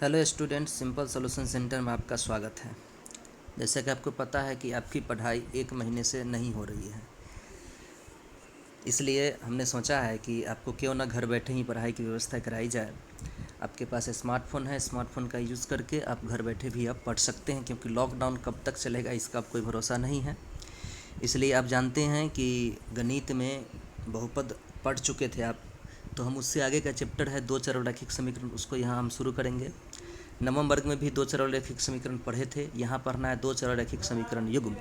Hello student, simple solution centre में आपका स्वागत है। जैसा कि आपको पता है कि आपकी पढ़ाई 1 महीने से नहीं हो रही है, इसलिए हमने सोचा है कि आपको क्यों ना घर बैठे ही पढ़ाई की व्यवस्था कराई जाए। आपके पास स्मार्टफ़ोन है, स्मार्टफ़ोन का यूज़ करके आप घर बैठे भी आप पढ़ सकते हैं, क्योंकि लॉकडाउन कब तक चलेगा इसका कोई भरोसा नहीं है। इसलिए आप जानते हैं कि गणित में बहुपद पढ़ चुके थे आप, तो हम उससे आगे का चैप्टर है दो चररैखिक समीकरण, उसको यहाँ हम शुरू करेंगे। नवम वर्ग में भी दो चररैखिक समीकरण पढ़े थे, यहाँ पढ़ना है दो चररैखिक समीकरण युग्म।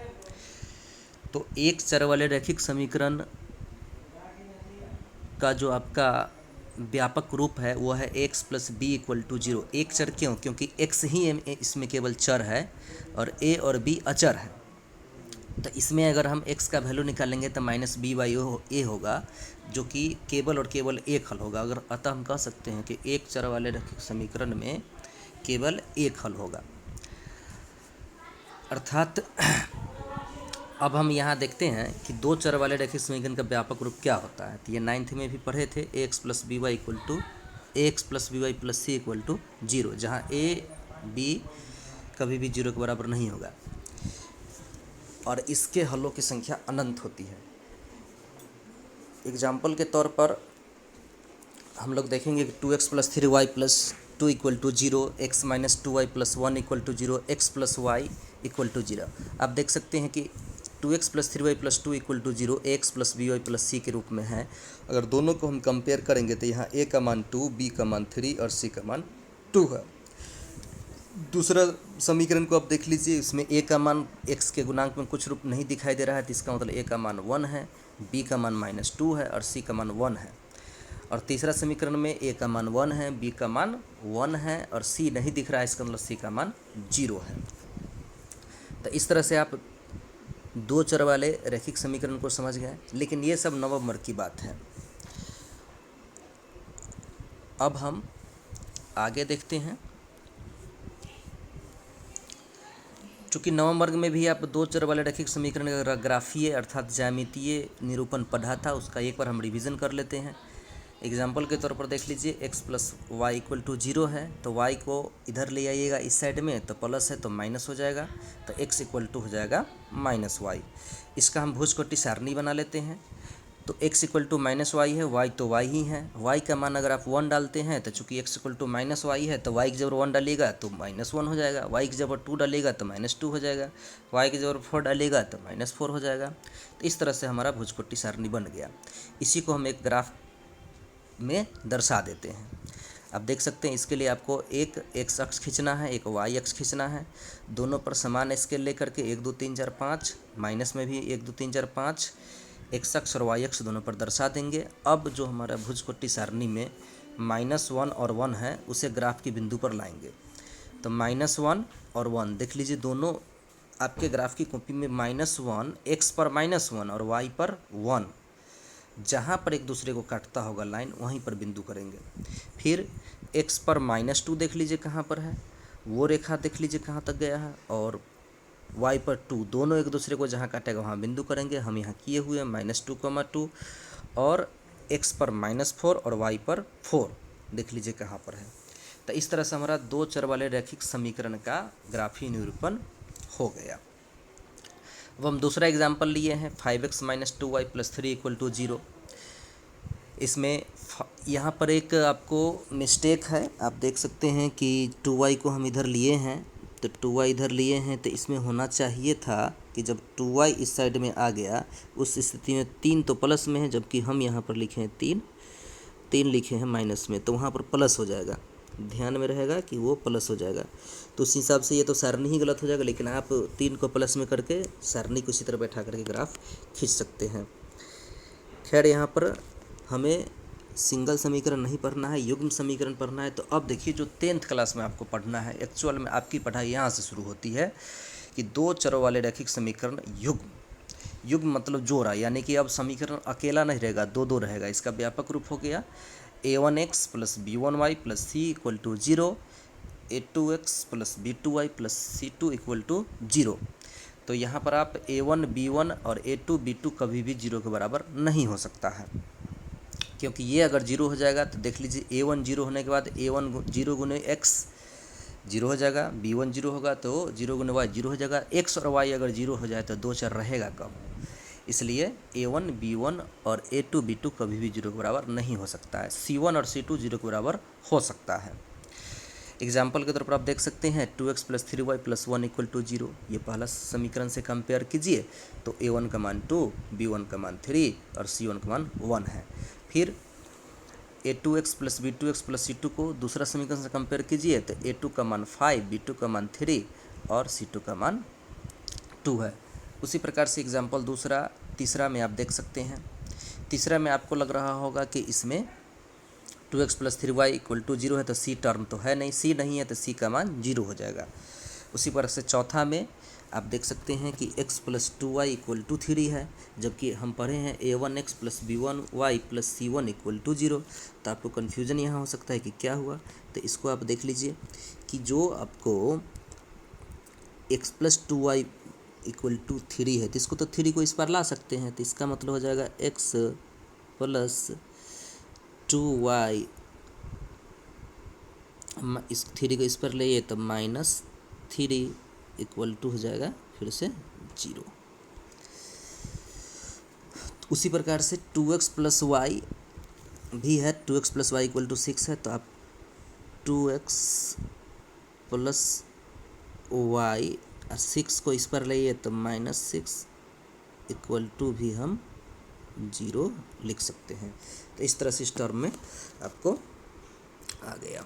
तो एक चर वाले रैखिक समीकरण का जो आपका व्यापक रूप है वो है x plus b equal to 0। एक चर क्यों? क्योंकि x ही इसमें केवल चर है और a और b अचर है। तो इसमें अगर हम x का वैल्यू निकालेंगे तो माइनस बी बाई ए होगा, जो कि केवल और केवल एक हल होगा। अगर अतः हम कह सकते हैं कि एक चर वाले रैखिक समीकरण में केवल एक हल होगा। अर्थात अब हम यहाँ देखते हैं कि दो चर वाले रैखिक समीकरण का व्यापक रूप क्या होता है। तो ये 9th में भी पढ़े थे, x plus b y equal to x plus b y plus c equal to 0, जहाँ ए बी कभी भी 0 के बराबर नहीं होगा और इसके हलों की संख्या अनंत होती है। एग्जाम्पल के तौर पर हम लोग देखेंगे कि 2x plus 3y plus 2 equal to 0, x minus 2y plus 1 equal to 0, x plus y equal to 0। आप देख सकते हैं कि 2x plus 3y plus 2 equal to 0 x plus b y plus c के रूप में है। अगर दोनों को हम कंपेयर करेंगे तो यहाँ a का मान 2, b का मान 3 और c का मान 2 है। दूसरा समीकरण को आप देख लीजिए, इसमें a का मान x के गुणांक में कुछ रूप नहीं दिखाई दे रहा है, तो इसका मतलब a का मान 1 है, b का मान -2 है और c का मान 1 है। और तीसरा समीकरण में a का मान 1 है, b का मान 1 है और c नहीं दिख रहा है, इसका मतलब c का मान 0 है। तो इस तरह से आप दो चर वाले रैखिक समीकरण को समझ गए। लेकिन ये सब नवम वर्ग की बात है। अब हम आगे देखते हैं। चूँकि नवम वर्ग में भी आप दो चर वाले रैखिक समीकरण का ग्राफीय अर्थात ज्यामितीय निरूपण पढ़ा था, उसका एक बार हम रिवीजन कर लेते हैं। एग्जाम्पल के तौर पर देख लीजिए, x plus y equal to 0 है, तो y को इधर ले आइएगा इस साइड में, तो प्लस है तो माइनस हो जाएगा, तो x इक्वल टू हो जाएगा माइनस वाई। इसका हम भुजकोटि सारणी बना लेते हैं। तो x equal to minus y है, y तो y ही है। y का मान अगर आप 1 डालते हैं तो चूंकि x equal to minus y है, तो y की जगह 1 डालिएगा तो -1 हो जाएगा, y की जगह 2 डालिएगा तो -2 हो जाएगा, y की जगह 4 डालिएगा तो -4 हो जाएगा। तो इस तरह से हमारा भुजकोटि सारणी बन गया। इसी को हम एक ग्राफ में दर्शा देते हैं। आप देख सकते हैं, इसके लिए आपको एक x अक्ष खींचना है, एक y अक्ष खींचना है। दोनों पर समान स्केल लेकर के 1 2 3 4 5, माइनस में भी 1 2 3 4 5 x अक्ष और y अक्ष दोनों पर दर्शा देंगे। अब जो हमारा भुजकोटि सारणी में -1 और 1 है, उसे ग्राफ की बिंदु पर लाएंगे। तो -1 और 1 देख लीजिए, दोनों आपके ग्राफ की कॉपी में -1, x पर -1 और y पर 1, जहाँ पर एक दूसरे को काटता होगा लाइन, वहीं पर बिंदु करेंगे। फिर x पर -2 देख लीजिए कहाँ पर है, वो रेखा देख लीजिए कहाँ तक गया है, और y पर 2, दोनों एक दूसरे को जहाँ काटेगा वहाँ बिंदु करेंगे। हम यहाँ किए हुए हैं -2, और x पर -4 और y पर 4 देख लीजिए कहाँ पर है। तो इस तरह से हमारा दो चर वाले रैखिक समीकरण का ग्राफीय निरूपण हो गया। अब हम दूसरा एग्जाम्पल लिए हैं, 5x minus 2y plus 3 equal to 0। इसमें यहाँ पर एक आपको मिस्टेक है, आप देख सकते हैं कि 2y को हम इधर लिए हैं, तो 2y इधर लिए हैं, तो इसमें होना चाहिए था कि जब 2y इस साइड में आ गया, उस स्थिति में 3 तो प्लस में है, जबकि हम यहाँ पर लिखे हैं 3 लिखे हैं माइनस में, तो वहाँ पर प्लस हो जाएगा। ध्यान में रहेगा कि वो प्लस हो जाएगा। तो उस हिसाब से ये तो सारणी ही गलत हो जाएगा, लेकिन आप 3 को प्लस में करके सारणी को इसी तरह बैठा करके ग्राफ खींच सकते हैं। खैर, यहाँ पर हमें सिंगल समीकरण नहीं पढ़ना है, युग्म समीकरण पढ़ना है। तो अब देखिए, जो 10th क्लास में आपको पढ़ना है, एक्चुअल में आपकी पढ़ाई यहाँ से शुरू होती है कि दो चरों वाले रैखिक समीकरण युग्म मतलब जोड़ा, यानी कि अब समीकरण अकेला नहीं रहेगा, दो रहेगा। इसका व्यापक रूप हो गया a1x plus b1y plus c equal to 0, a2x plus b2y plus c2 equal to 0। तो यहाँ पर आप a1 b1 और a2 b2 कभी भी 0 के बराबर नहीं हो सकता है, क्योंकि ये अगर 0 हो जाएगा तो देख लीजिए a1 0 होने के बाद a1 0 गुने x जीरो हो जाएगा, b1 जीरो होगा तो जीरो गुने वाई जीरो हो जाएगा। x और y अगर जीरो हो जाए तो दो चर रहेगा कब, इसलिए a1 b1 और a2 b2 कभी भी जीरो के बराबर नहीं हो सकता है। c1 और c2 जीरो के बराबर हो सकता है। एग्जाम्पल के तौर पर आप देख सकते हैं 2x plus 3y plus 1 equal to zero, ये पहला समीकरण से कंपेयर कीजिए तो a1 का मान 2, b1 का मान 3 और c1 का मान 1 है। फिर a2x plus b2x plus c2 को दूसरा समीकरण से कंपेयर कीजिए तो a2 का मान 5, b2 का मान 3 और c2 का मान 2 है। उसी प्रकार से एग्जाम्पल तीसरा में आप देख सकते हैं। तीसरा में आपको लग रहा होगा कि इसमें 2x plus 3y equal to zero है तो c टर्म तो है नहीं, c नहीं है तो c का मान जीरो हो जाएगा। उसी प्रकार से चौथा में आप देख सकते हैं कि x plus 2y equal to 3 है, जबकि हम पढ़े हैं a1x plus b1y plus c1 equal to zero. तो आपको कन्फ्यूजन यहाँ हो सकता है कि क्या हुआ, तो इसको आप देख लीजिए कि जो आपको x plus 2y equal to 3 है तो इसको तो 3 को इस पर ला सकते हैं, तो इसका मतलब हो जाएगा x प्लस 2y, इस 3 को इस पर ले तो -3 इक्वल टू हो जाएगा फिर से जीरो। उसी प्रकार से 2x प्लस वाई भी है, 2x plus y equal to 6 है, तो आप 2x प्लस वाई और 6 को इस पर ले तो -6 इक्वल टू भी हम जीरो लिख सकते हैं। तो इस तरह से इस टर्म में आपको आ गया।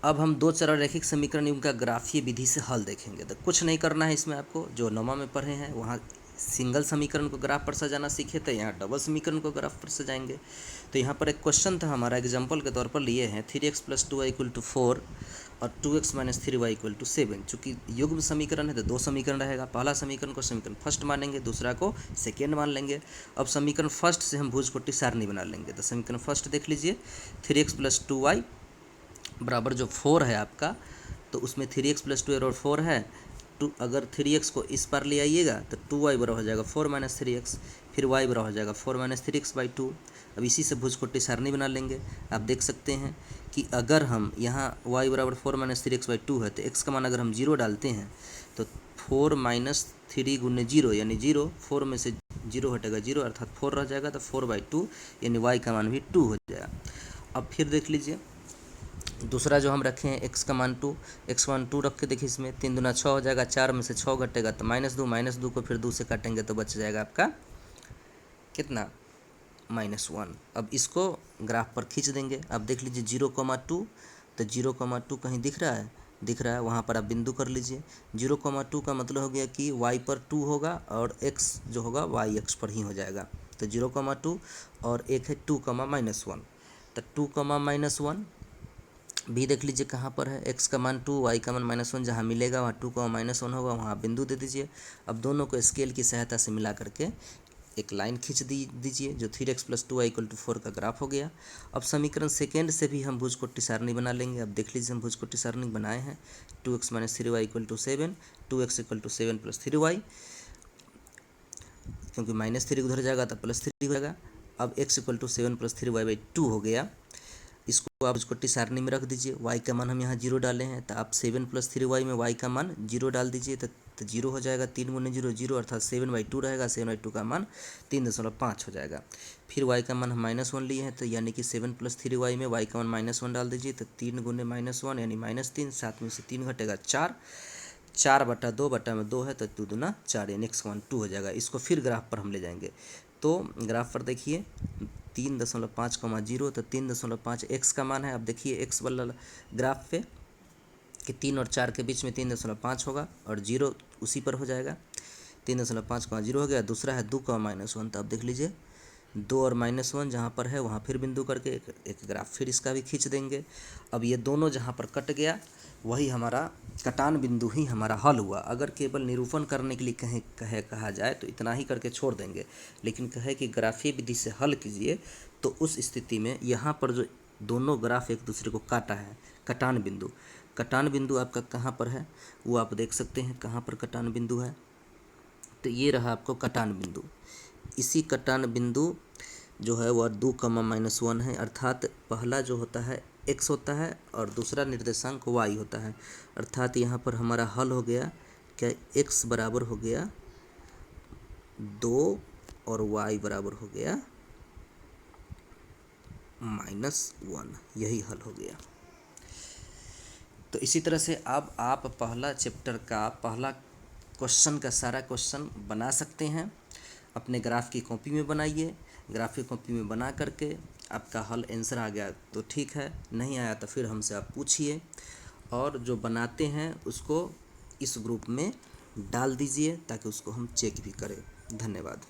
अब हम दो चर रैखिक समीकरण उनका ग्राफीय विधि से हल देखेंगे। तो कुछ नहीं करना है इसमें, आपको जो नौवां में पढ़े हैं वहाँ सिंगल समीकरण को ग्राफ पर सजाना सीखे थे, यहाँ डबल समीकरण को ग्राफ पर सजाएंगे। तो यहाँ पर एक क्वेश्चन था हमारा, एग्जाम्पल के तौर पर लिए हैं 3x plus 2y equal to 4 और 2x minus 3y equal to 7। चूँकि युग्म समीकरण है तो दो समीकरण रहेगा, पहला समीकरण को समीकरण फर्स्ट मानेंगे, दूसरा को सेकेंड मान लेंगे। अब समीकरण फर्स्ट से हम भुजकोटि सारणी बना लेंगे। तो समीकरण फर्स्ट देख लीजिए, 3x प्लस 2y बराबर जो 4 है आपका, तो उसमें 3x प्लस 2 और 4 है, अगर 3x को इस पर ले आइएगा तो 2y बराबर हो जाएगा 4 माइनस 3x, फिर y बराबर हो जाएगा 4 माइनस 3x बाई 2। अब इसी से भुजकोटि सारणी बना लेंगे। आप देख सकते हैं कि अगर हम यहाँ y बराबर 4 माइनस 3x बाई 2 है तो x का मान अगर हम जीरो डालते हैं तो 4 माइनस 3 गुने जीरो यानी जीरो, 4 में से जीरो हटेगा जीरो अर्थात 4 रह जाएगा, तो 4 बाई 2 यानी y का मान भी 2 हो जाएगा। अब फिर देख लीजिए दूसरा जो हम रखे हैं x का मान 2, x का मान 2 रख के देखिए, इसमें 3 दूना 6 हो जाएगा, 4 में से 6 घटेगा तो -2 को फिर 2 से काटेंगे तो बच जाएगा आपका कितना, -1। अब इसको ग्राफ पर खींच देंगे। अब देख लीजिए 0,2, तो 0,2 कहीं दिख रहा है, दिख रहा है, वहाँ पर आप बिंदु कर लीजिए। 0,2 का मतलब हो गया कि y पर 2 होगा और x जो होगा y अक्ष पर ही हो जाएगा। तो 0,2 और एक है 2,-1, तो 2,-1 भी देख लीजिए कहाँ पर है, x का मान 2, y का मान -1, जहाँ मिलेगा वहाँ 2,-1 होगा, वहाँ बिंदु दे दीजिए। अब दोनों को स्केल की सहायता से मिला करके एक लाइन खींच दीजिए, जो 3x plus 2y equal to 4 का ग्राफ हो गया। अब समीकरण सेकेंड से भी हम भुजकोटि सारणी बना लेंगे। अब देख लीजिए हम भुजकोटि सारणी बनाए हैं, 2x minus 3y equal to 7, 2x equal to 7 plus 3y, क्योंकि -3 उधर जाएगा तो +3 हो जाएगा। अब x equal to 7 plus 3y by 2 हो गया। इसको आप भुजकोटि सारणी में रख दीजिए। y का मान हम यहाँ जीरो डाले हैं, तो आप 7 प्लस 3y में y का मान जीरो डाल दीजिए, तो जीरो हो जाएगा, 3 गुने जीरो जीरो अर्थात 7/2 रहेगा, 7/2 का मान 3.5 हो जाएगा। फिर y का मान हम -1 लिए हैं, तो यानी कि 7 प्लस 3y में y का मान -1 डाल दीजिए, तो 3 गुने -1 यानी -3, 7 में से 3 घटेगा 4, 4/2 बटा में 2 है तो 2 दूना 4 यानी x का मान 2 हो जाएगा। इसको फिर ग्राफ पर हम ले जाएंगे, तो ग्राफ पर देखिए 3.5, तो 3.5 x का मान है। अब देखिए x वाला ग्राफ पे कि 3 और 4 के बीच में 3.5 होगा और जीरो उसी पर हो जाएगा, 3.5 का जीरो हो गया। दूसरा है 2 का -1, तो अब देख लीजिए 2 और -1 जहाँ पर है वहाँ फिर बिंदु करके एक ग्राफ फिर इसका भी खींच देंगे। अब ये दोनों जहाँ पर कट गया वही हमारा कटान बिंदु ही हमारा हल हुआ। अगर केवल निरूपण करने के लिए कहा जाए तो इतना ही करके छोड़ देंगे, लेकिन कहे कि ग्राफीय विधि से हल कीजिए तो उस स्थिति में यहाँ पर जो दोनों ग्राफ एक दूसरे को काटा है, कटान बिंदु आपका कहाँ पर है वो आप देख सकते हैं, कहाँ पर कटान बिंदु है, तो ये रहा आपको कटान बिंदु। इसी कटान बिंदु जो है वह 2, -1 है, अर्थात पहला जो होता है x होता है और दूसरा निर्देशांक y होता है। अर्थात यहाँ पर हमारा हल हो गया क्या, x बराबर हो गया 2 और y बराबर हो गया -1, यही हल हो गया। तो इसी तरह से अब आप पहला चैप्टर का पहला क्वेश्चन का सारा क्वेश्चन बना सकते हैं। अपने ग्राफ की कॉपी में बनाइए, ग्राफ की कॉपी में बना करके आपका हल आंसर आ गया तो ठीक है, नहीं आया तो फिर हमसे आप पूछिए, और जो बनाते हैं उसको इस ग्रुप में डाल दीजिए ताकि उसको हम चेक भी करें। धन्यवाद।